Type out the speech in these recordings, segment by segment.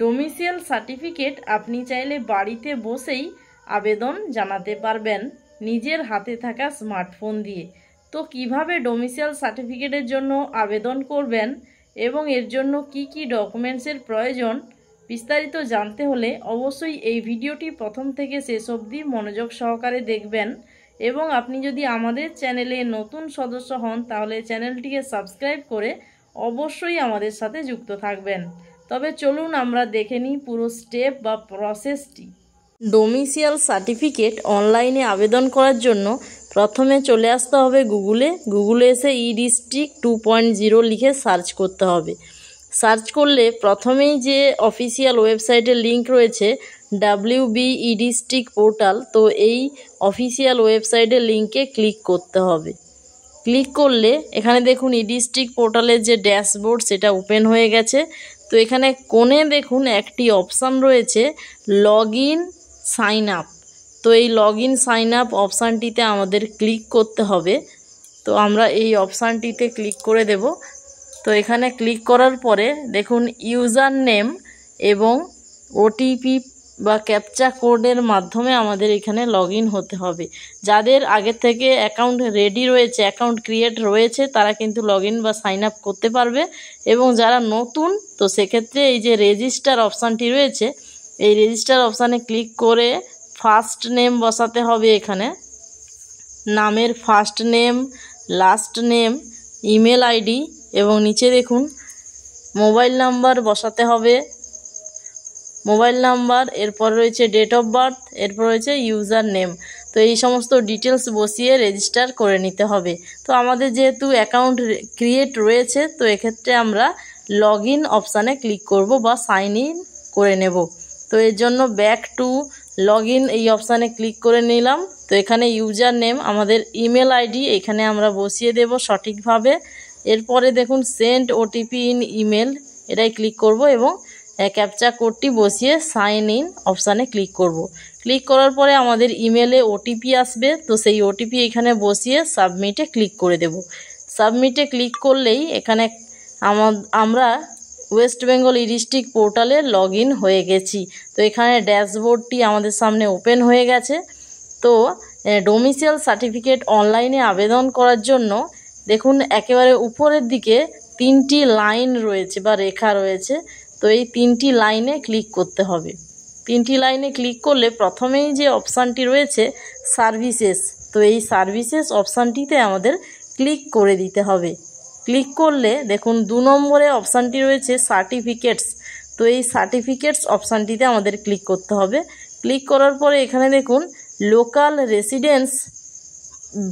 Domicile certificate আপনি চাইলে বাড়িতে বসেই আবেদন জানাতে পারবেন নিজের হাতে থাকা স্মার্টফোন দিয়ে। তো কিভাবে ডোমিসাইল সার্টিফিকেটের জন্য আবেদন করবেন এবং এর জন্য কি কি ডকুমেন্টসের প্রয়োজন বিস্তারিত জানতে হলে অবশ্যই এই ভিডিওটি প্রথম থেকে শেষ অবধি মনোযোগ সহকারে দেখবেন। এবং আপনি যদি আমাদের চ্যানেলে নতুন সদস্য হন তাহলে চ্যানেলটিকে সাবস্ক্রাইব করে অবশ্যই আমাদের সাথে যুক্ত থাকবেন। তবে চলুন আমরা দেখে নিই পুরো স্টেপ বা প্রসেসটি। ডোমিসাইল সার্টিফিকেট অনলাইনে আবেদন করার জন্য প্রথমে চলে আসতে হবে গুগলে এসে ই-ডিস্ট্রিক্ট 2.0 লিখে সার্চ করতে হবে। সার্চ করলে প্রথমেই যে অফিসিয়াল ওয়েবসাইটের লিঙ্ক রয়েছে WB ই-ডিস্ট্রিক্ট পোর্টাল, তো এই অফিসিয়াল ওয়েবসাইটের লিঙ্কে ক্লিক করতে হবে। ক্লিক করলে এখানে দেখুন ই-ডিস্ট্রিক্ট পোর্টালের যে ড্যাশবোর্ড সেটা ওপেন হয়ে গেছে। তো এখানে কোণে দেখুন একটি অপশান রয়েছে লগ ইন সাইন আপ। তো এই লগ ইন সাইন আপ অপশানটিতে আমাদের ক্লিক করতে হবে। তো আমরা এই অপশানটিতে ক্লিক করে দেব। তো এখানে ক্লিক করার পরে দেখুন ইউজার নেম এবং ওটিপি বা ক্যাপচা কোডের মাধ্যমে আমাদের এখানে লগ ইন হতে হবে। যাদের আগে থেকে অ্যাকাউন্ট রেডি রয়েছে, অ্যাকাউন্ট ক্রিয়েট রয়েছে, তারা কিন্তু লগ ইন বা সাইন আপ করতে পারবে। এবং যারা নতুন, তো সেক্ষেত্রে এই যে রেজিস্টার অপশানটি রয়েছে, এই রেজিস্টার অপশানে ক্লিক করে ফার্স্ট নেম বসাতে হবে। এখানে নামের first name, last name, email ID এবং নিচে দেখুন মোবাইল নাম্বার বসাতে হবে। মোবাইল নাম্বার, এরপর রয়েছে ডেট অফ বার্থ, এরপর রয়েছে ইউজার নেম। তো এই সমস্ত ডিটেলস বসিয়ে রেজিস্টার করে নিতে হবে। তো আমাদের যেহেতু অ্যাকাউন্ট ক্রিয়েট রয়েছে, তো এক্ষেত্রে আমরা লগ ইন অপশানে ক্লিক করব বা সাইন ইন করে নেব। তো এর জন্য ব্যাক টু লগ ইন এই অপশানে ক্লিক করে নিলাম। তো এখানে ইউজার নেম আমাদের ইমেল আইডি এখানে আমরা বসিয়ে দেব সঠিকভাবে। এরপরে দেখুন সেন্ড ওটিপি ইন ইমেল, এটাই ক্লিক করব এবং ক্যাপচা কোডটি বসিয়ে সাইন ইন অপশানে ক্লিক করব। ক্লিক করার পরে আমাদের ইমেলে ওটিপি আসবে। তো সেই ওটিপি এখানে বসিয়ে সাবমিটে ক্লিক করে দেব। সাবমিটে ক্লিক করলেই এখানে আমরা ওয়েস্ট বেঙ্গল ই-ডিস্ট্রিক্ট পোর্টালে লগ ইন হয়ে গেছি। তো এখানে ড্যাশবোর্ডটি আমাদের সামনে ওপেন হয়ে গেছে। তো ডোমিসাইল সার্টিফিকেট অনলাইনে আবেদন করার জন্য দেখুন একেবারে উপরের দিকে 3টি লাইন রয়েছে বা রেখা রয়েছে। তো এই 3টি লাইনে ক্লিক করতে হবে। 3টি লাইনে ক্লিক করলে প্রথমেই যে অপশানটি রয়েছে সার্ভিসেস, তো এই সার্ভিসেস অপশানটিতে আমাদের ক্লিক করে দিতে হবে। ক্লিক করলে দেখুন 2 নম্বরে অপশানটি রয়েছে সার্টিফিকেটস। তো এই সার্টিফিকেটস অপশানটিতে আমাদের ক্লিক করতে হবে। ক্লিক করার পরে এখানে দেখুন লোকাল রেসিডেন্স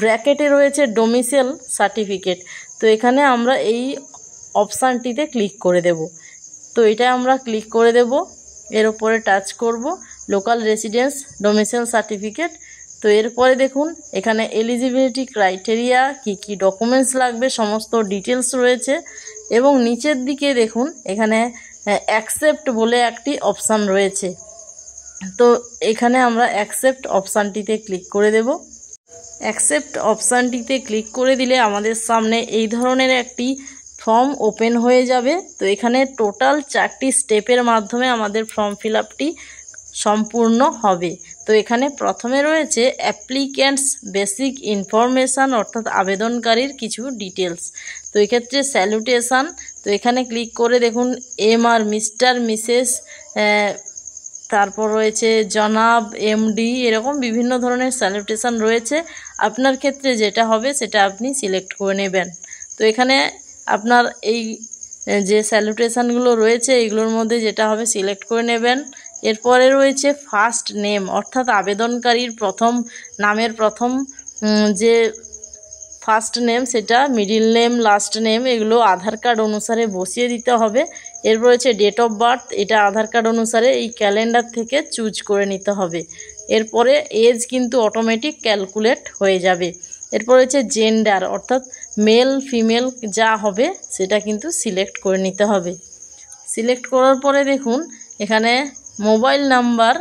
ব্র্যাকেটে রয়েছে ডোমিসাইল সার্টিফিকেট। তো এখানে আমরা এই অপশানটিতে ক্লিক করে দেব। তো এটা আমরা ক্লিক করে দেব, এর উপরে টাচ করব লোকাল রেসিডেন্স ডোমিসাইল সার্টিফিকেট। তো এরপরে দেখুন এখানে এলিজিবিলিটি ক্রাইটেরিয়া, কি ডকুমেন্টস লাগবে সমস্ত ডিটেলস রয়েছে। এবং নিচের দিকে দেখুন এখানে অ্যাকসেপ্ট বলে একটি অপশান রয়েছে। তো এখানে আমরা অ্যাকসেপ্ট অপশানটিতে ক্লিক করে দেব। অ্যাকসেপ্ট অপশানটিতে ক্লিক করে দিলে আমাদের সামনে এই ধরনের একটি ফর্ম ওপেন হয়ে যাবে। তো এখানে টোটাল 4টি স্টেপের মাধ্যমে আমাদের ফর্ম ফিল আপটি সম্পূর্ণ হবে। তো এখানে প্রথমে রয়েছে অ্যাপ্লিক্যান্টস বেসিক ইনফরমেশান, অর্থাৎ আবেদনকারীর কিছু ডিটেলস। তো এক্ষেত্রে স্যালুটেশান, তো এখানে ক্লিক করে দেখুন MR মিস্টার মিসেস, তারপর রয়েছে জনাব, MD, এরকম বিভিন্ন ধরনের স্যালুটেশান রয়েছে। আপনার ক্ষেত্রে যেটা হবে সেটা আপনি সিলেক্ট করে নেবেন। তো এখানে আপনার এই যে স্যালুটেশানগুলো রয়েছে এইগুলোর মধ্যে যেটা হবে সিলেক্ট করে নেবেন। এরপরে রয়েছে ফার্স্ট নেম, অর্থাৎ আবেদনকারীর নামের প্রথম যে ফার্স্ট নেম সেটা, মিডিল নেম, লাস্ট নেম এগুলো আধার কার্ড অনুসারে বসিয়ে দিতে হবে। এরপর রয়েছে ডেট অফ বার্থ, এটা আধার কার্ড অনুসারে এই ক্যালেন্ডার থেকে চুজ করে নিতে হবে। এরপরে এজ কিন্তু অটোমেটিক ক্যালকুলেট হয়ে যাবে। এরপর রয়েছে জেন্ডার, অর্থাৎ মেল ফিমেল যা হবে সেটা কিন্তু সিলেক্ট করে নিতে হবে। সিলেক্ট করার পরে দেখুন এখানে মোবাইল নাম্বার,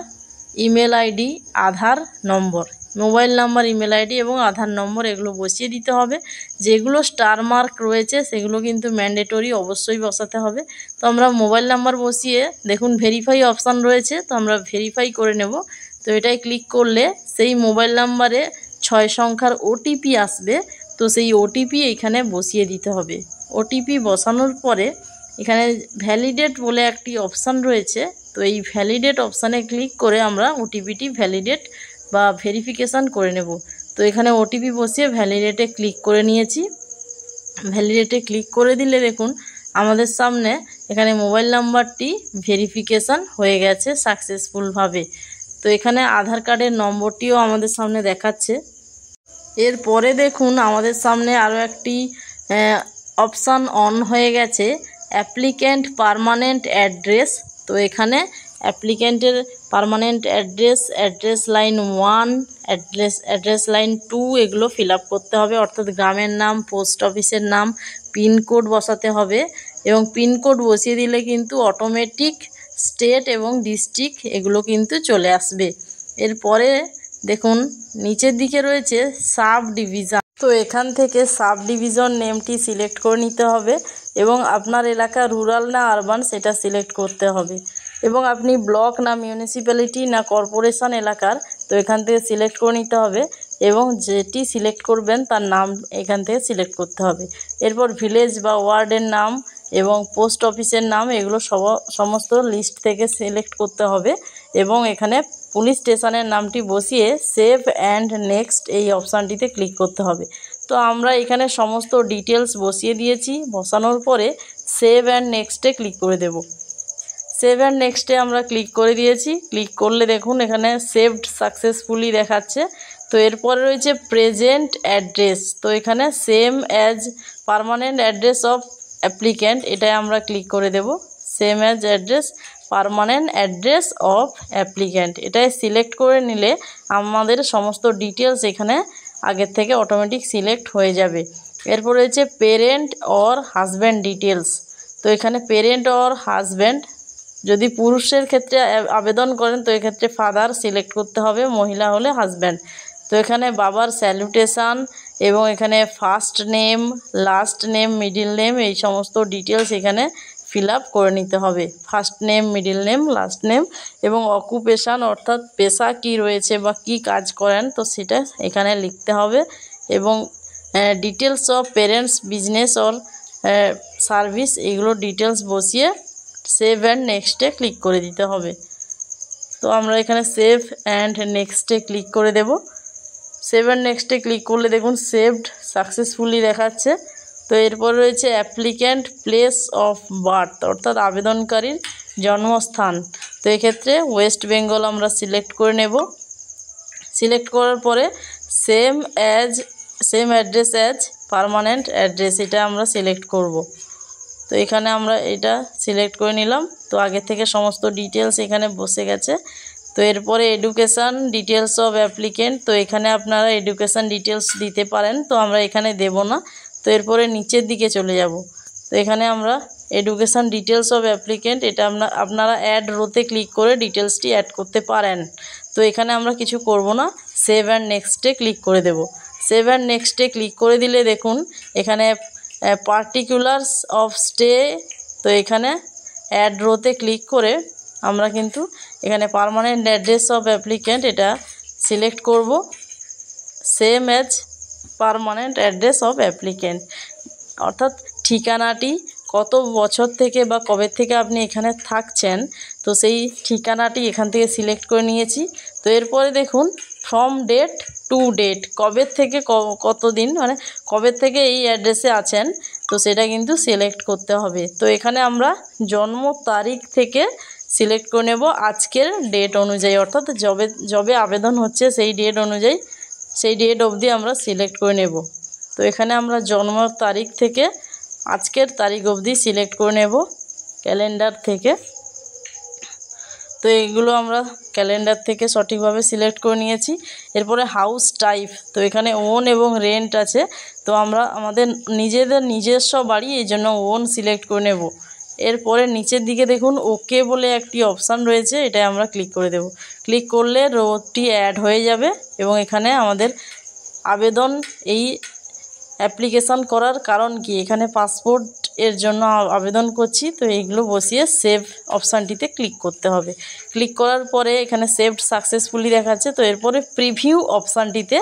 ইমেল আইডি, আধার নম্বর মোবাইল নাম্বার, ইমেল আইডি এবং আধার নম্বর এগুলো বসিয়ে দিতে হবে। যেগুলো স্টার মার্ক রয়েছে সেগুলো কিন্তু ম্যান্ডেটরি অবশ্যই বসাতে হবে। তো আমরা মোবাইল নাম্বার বসিয়ে দেখুন ভেরিফাই অপশান রয়েছে, তো আমরা ভেরিফাই করে নেব। তো এটাই ক্লিক করলে সেই মোবাইল নাম্বারে 6 সংখ্যার ওটিপি আসবে, তো সেই ওটিপি এখানে বসিয়ে দিতে হবে। ওটিপি বসানোর পরে এখানে ভ্যালিডেট বলে একটি অপশান রয়েছে, তো এই ভ্যালিডেট অপশানে ক্লিক করে আমরা ওটিপিটি ভ্যালিডেট বা ভেরিফিকেশান করে নেব। তো এখানে ওটিপি বসিয়ে ভ্যালিডেটে ক্লিক করে নিয়েছি। ভ্যালিডেটে ক্লিক করে দিলে দেখুন আমাদের সামনে এখানে মোবাইল নাম্বারটি ভেরিফিকেশান হয়ে গেছে সাকসেসফুলভাবে। তো এখানে আধার কার্ডের নম্বরটিও আমাদের সামনে দেখাচ্ছে। এরপরে দেখুন আমাদের সামনে আরও একটি অপশান অন হয়ে গেছে, অ্যাপ্লিক্যান্ট পার্মানেন্ট অ্যাড্রেস। তো এখানে অ্যাপ্লিক্যান্টের permanent address line 1, address line 2 এগুলো ফিল আপ করতে হবে, অর্থাৎ গ্রামের নাম, পোস্ট অফিসের নাম, পিনকোড বসাতে হবে। এবং পিনকোড বসিয়ে দিলে কিন্তু অটোমেটিক স্টেট এবং ডিস্ট্রিক্ট এগুলো কিন্তু চলে আসবে। এরপরে দেখুন নিচের দিকে রয়েছে সাব ডিভিশন। তো এখান থেকে সাব ডিভিশন নেমটি সিলেক্ট করে নিতে হবে এবং আপনার এলাকা রুরাল না আরবান সেটা সিলেক্ট করতে হবে। এবং আপনি ব্লক না মিউনিসিপ্যালিটি না কর্পোরেশন এলাকার, তো এখান থেকে সিলেক্ট করে নিতে হবে এবং যেটি সিলেক্ট করবেন তার নাম এখান থেকে সিলেক্ট করতে হবে। এরপর ভিলেজ বা ওয়ার্ডের নাম এবং পোস্ট অফিসের নাম এগুলো সমস্ত লিস্ট থেকে সিলেক্ট করতে হবে এবং এখানে পুলিশ স্টেশনের নামটি বসিয়ে সেভ অ্যান্ড নেক্সট এই অপশানটিতে ক্লিক করতে হবে। তো আমরা এখানে সমস্ত ডিটেলস বসিয়ে দিয়েছি, বসানোর পরে সেভ অ্যান্ড নেক্সটে ক্লিক করে দেব। সেভ অ্যান্ড নেক্সটে আমরা ক্লিক করে দিয়েছি। ক্লিক করলে দেখুন এখানে সেভড সাকসেসফুলি দেখাচ্ছে। তো এরপরে রয়েছে প্রেজেন্ট অ্যাড্রেস, তো এখানে same as permanent address of applicant এটাই আমরা ক্লিক করে দেব। Same as address permanent address of applicant এটাই সিলেক্ট করে নিলে আমাদের সমস্ত ডিটেলস এখানে আগের থেকে অটোমেটিক সিলেক্ট হয়ে যাবে। এরপর রয়েছে পেরেন্ট অর হাজব্যান্ড ডিটেলস। তো এখানে পেরেন্ট অর হাজব্যান্ড, যদি পুরুষের ক্ষেত্রে আবেদন করেন তো এক্ষেত্রে ফাদার সিলেক্ট করতে হবে, মহিলা হলে হাজব্যান্ড। তো এখানে বাবার স্যালুটেশান এবং এখানে first name, last name, middle name এই সমস্ত ডিটেলস এখানে ফিল আপ করে নিতে হবে। First name, middle name, last name এবং অকুপেশান অর্থাৎ পেশা কি রয়েছে বা কি কাজ করেন তো সেটা এখানে লিখতে হবে এবং details of parents business or service এগুলো ডিটেলস বসিয়ে সেভ অ্যান্ড নেক্সটে ক্লিক করে দিতে হবে। তো আমরা এখানে সেভ অ্যান্ড নেক্সটে ক্লিক করে দেব। সেভ অ্যান্ড নেক্সটে ক্লিক করলে দেখুন সেভড সাকসেসফুলি দেখাচ্ছে। তো এরপর রয়েছে অ্যাপ্লিক্যান্ট প্লেস অফ বার্থ অর্থাৎ আবেদনকারীর জন্মস্থান। তো এক্ষেত্রে ওয়েস্ট বেঙ্গল আমরা সিলেক্ট করে নেব। সিলেক্ট করার পরে same address as permanent address এটা আমরা সিলেক্ট করব। তো এখানে আমরা এটা সিলেক্ট করে নিলাম। তো আগে থেকে সমস্ত ডিটেলস এখানে বসে গেছে। তো এরপরে এডুকেশান ডিটেলস অফ অ্যাপ্লিকেন্ট, তো এখানে আপনারা এডুকেশান ডিটেলস দিতে পারেন, তো আমরা এখানে দেব না। তো এরপরে নিচের দিকে চলে যাব। তো এখানে আমরা এডুকেশান ডিটেলস অফ অ্যাপ্লিকেন্ট এটা আপনারা অ্যাড রোতে ক্লিক করে ডিটেলসটি অ্যাড করতে পারেন। তো এখানে আমরা কিছু করব না, সেভ অ্যান্ড নেক্সটে ক্লিক করে দেব। সেভ অ্যান্ড নেক্সটে ক্লিক করে দিলে দেখুন এখানে পার্টিকুলার্স অফ স্টে, তো এখানে অ্যাড রোতে ক্লিক করে আমরা কিন্তু এখানে পার্মানেন্ট অ্যাড্রেস অফ অ্যাপ্লিক্যান্ট এটা সিলেক্ট করব। Same as permanent address of applicant অর্থাৎ ঠিকানাটি কত বছর থেকে বা কবে থেকে আপনি এখানে থাকছেন, তো সেই ঠিকানাটি এখান থেকে সিলেক্ট করে নিয়েছি। তো এরপরে দেখুন ফ্রম ডেট টু ডেট, কবে থেকে কত দিন মানে কবে থেকে এই অ্যাড্রেসে আছেন তো সেটা কিন্তু সিলেক্ট করতে হবে। তো এখানে আমরা জন্ম তারিখ থেকে সিলেক্ট করে নেব আজকের ডেট অনুযায়ী, অর্থাৎ যবে আবেদন হচ্ছে সেই ডেট অনুযায়ী সেই ডেট অবধি আমরা সিলেক্ট করে নেব। তো এখানে আমরা জন্ম তারিখ থেকে আজকের তারিখ অবধি সিলেক্ট করে নেব ক্যালেন্ডার থেকে। তো এইগুলো আমরা ক্যালেন্ডার থেকে সঠিকভাবে সিলেক্ট করে নিয়েছি। এরপরে হাউস টাইপ, তো এখানে ওন এবং রেন্ট আছে, তো আমরা আমাদের নিজস্ব বাড়ি এই জন্য ওন সিলেক্ট করে নেব। এরপরে নিচের দিকে দেখুন ওকে বলে একটি অপশান রয়েছে, এটাই আমরা ক্লিক করে দেব। ক্লিক করলে রোটি অ্যাড হয়ে যাবে এবং এখানে আমাদের আবেদন এই অ্যাপ্লিকেশান করার কারণ কি, এখানে পাসপোর্ট এর জন্য আবেদন করছি, তো এইগুলো বসিয়ে সেভ অপশানটিতে ক্লিক করতে হবে। ক্লিক করার পরে এখানে সেভড সাকসেসফুলি দেখাচ্ছে, তো এরপরে প্রিভিউ অপশানটিতে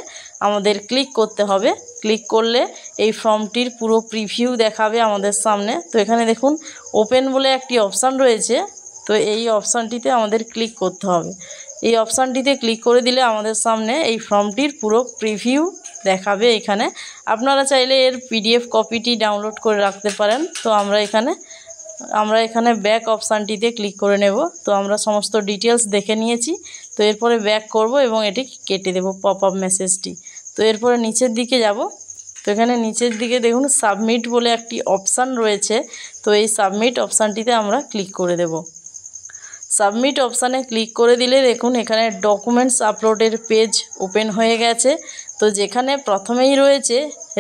আমাদের ক্লিক করতে হবে। ক্লিক করলে এই ফর্মটির পুরো প্রিভিউ দেখাবে আমাদের সামনে। তো এখানে দেখুন ওপেন বলে একটি অপশান রয়েছে, তো এই অপশানটিতে আমাদের ক্লিক করতে হবে। এই অপশানটিতে ক্লিক করে দিলে আমাদের সামনে এই ফর্মটির পুরো প্রিভিউ দেখাবে। এখানে আপনারা চাইলে এর পিডিএফ কপিটি ডাউনলোড করে রাখতে পারেন। তো আমরা এখানে ব্যাক অপশানটিতে ক্লিক করে নেব। তো আমরা সমস্ত ডিটেলস দেখে নিয়েছি, তো এরপরে ব্যাক করব এবং এটি কেটে দেব পপ আপ মেসেজটি। তো এরপরে নিচের দিকে যাব, তো এখানে নিচের দিকে দেখুন সাবমিট বলে একটি অপশান রয়েছে, তো এই সাবমিট অপশানটিতে আমরা ক্লিক করে দেব। সাবমিট অপশানে ক্লিক করে দিলে দেখুন এখানে ডকুমেন্টস আপলোডের পেজ ওপেন হয়ে গেছে। তো যেখানে প্রথমেই রয়েছে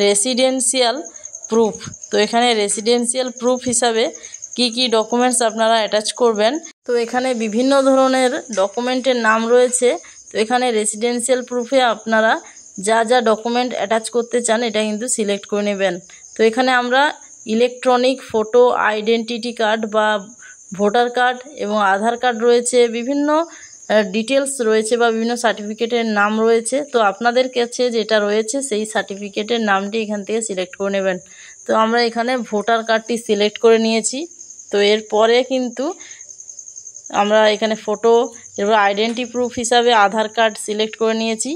রেসিডেন্সিয়াল প্রুফ, তো এখানে রেসিডেন্সিয়াল প্রুফ হিসাবে কি ডকুমেন্টস আপনারা অ্যাটাচ করবেন, তো এখানে বিভিন্ন ধরনের ডকুমেন্টের নাম রয়েছে। তো এখানে রেসিডেন্সিয়াল প্রুফে আপনারা যা ডকুমেন্ট অ্যাটাচ করতে চান এটা কিন্তু সিলেক্ট করে নেবেন। তো এখানে আমরা ইলেকট্রনিক ফটো আইডেন্টিটি কার্ড বা ভোটার কার্ড এবং আধার কার্ড রয়েছে, বিভিন্ন ডিটেলস রয়েছে বা বিভিন্ন সার্টিফিকেটের নাম রয়েছে। তো আপনাদের কাছে যেটা রয়েছে সেই সার্টিফিকেটের নামটি এখান থেকে সিলেক্ট করে নেবেন। তো আমরা এখানে ভোটার কার্ডটি সিলেক্ট করে নিয়েছি। তো এরপরে কিন্তু আমরা এখানে ফটো এরপর আইডেন্টি প্রুফ হিসাবে আধার কার্ড সিলেক্ট করে নিয়েছি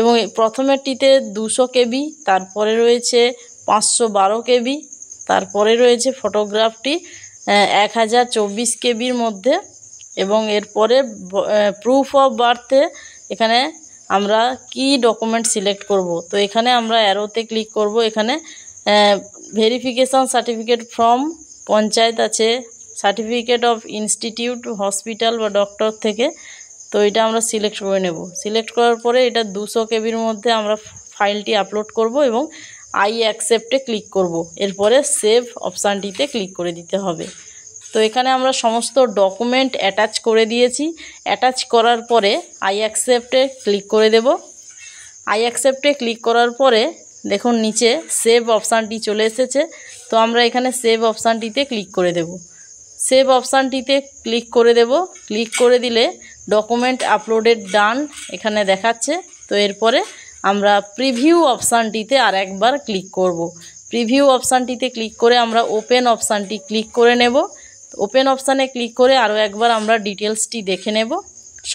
এবং প্রথমেরটিতে 200 KB, তারপরে রয়েছে 512 KB, তারপরে রয়েছে ফটোগ্রাফটি 1024 KBর মধ্যে এবং এরপরে প্রুফ অফ বার্থে এখানে আমরা কি ডকুমেন্ট সিলেক্ট করব। তো এখানে আমরা অ্যারোতে ক্লিক করব। এখানে ভেরিফিকেশান সার্টিফিকেট ফ্রম পঞ্চায়েত আছে, সার্টিফিকেট অফ ইনস্টিটিউট হসপিটাল বা ডক্টর থেকে, তো এটা আমরা সিলেক্ট করে নেব। সিলেক্ট করার পরে এটা 200 KBর মধ্যে আমরা ফাইলটি আপলোড করব এবং আই অ্যাকসেপ্টে ক্লিক করব। এরপরে সেভ অপশানটিতে ক্লিক করে দিতে হবে। তো এখানে আমরা সমস্ত ডকুমেন্ট অ্যাটাচ করে দিয়েছি। অ্যাটাচ করার পরে আই অ্যাকসেপ্টে ক্লিক করে দেব। আই অ্যাকসেপ্টে ক্লিক করার পরে দেখুন নিচে সেভ অপশানটি চলে এসেছে, তো আমরা এখানে সেভ অপশানটিতে ক্লিক করে দেব। সেভ অপশানটিতে ক্লিক করে দেব। ক্লিক করে দিলে ডকুমেন্ট আপলোডেড ডান এখানে দেখাচ্ছে। তো এরপরে আমরা প্রিভিউ অপশানটিতে আর একবার ক্লিক করব। প্রিভিউ অপশানটিতে ক্লিক করে আমরা ওপেন অপশানটি ক্লিক করে নেব। ওপেন অপশানে ক্লিক করে আরও একবার আমরা ডিটেলসটি দেখে নেব,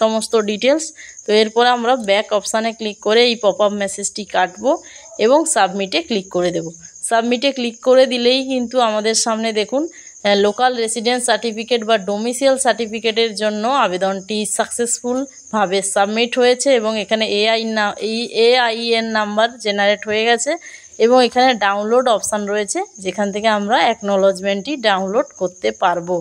সমস্ত ডিটেলস। তো এরপরে আমরা ব্যাক অপশানে ক্লিক করে এই পপ আপ মেসেজটি কাটবো এবং সাবমিটে ক্লিক করে দেব। সাবমিটে ক্লিক করে দিলেই কিন্তু আমাদের সামনে দেখুন লোকাল রেসিডেন্স সার্টিফিকেট বা ডোমিসাইল সার্টিফিকেটের জন্য আবেদনটি সাকসেসফুলভাবে সাবমিট হয়েছে এবং এখানে AIN নাম্বার জেনারেট হয়ে গেছে এবং এখানে ডাউনলোড অপশান রয়েছে যেখান থেকে আমরা অ্যাকনোলজমেন্টটি ডাউনলোড করতে পারবো।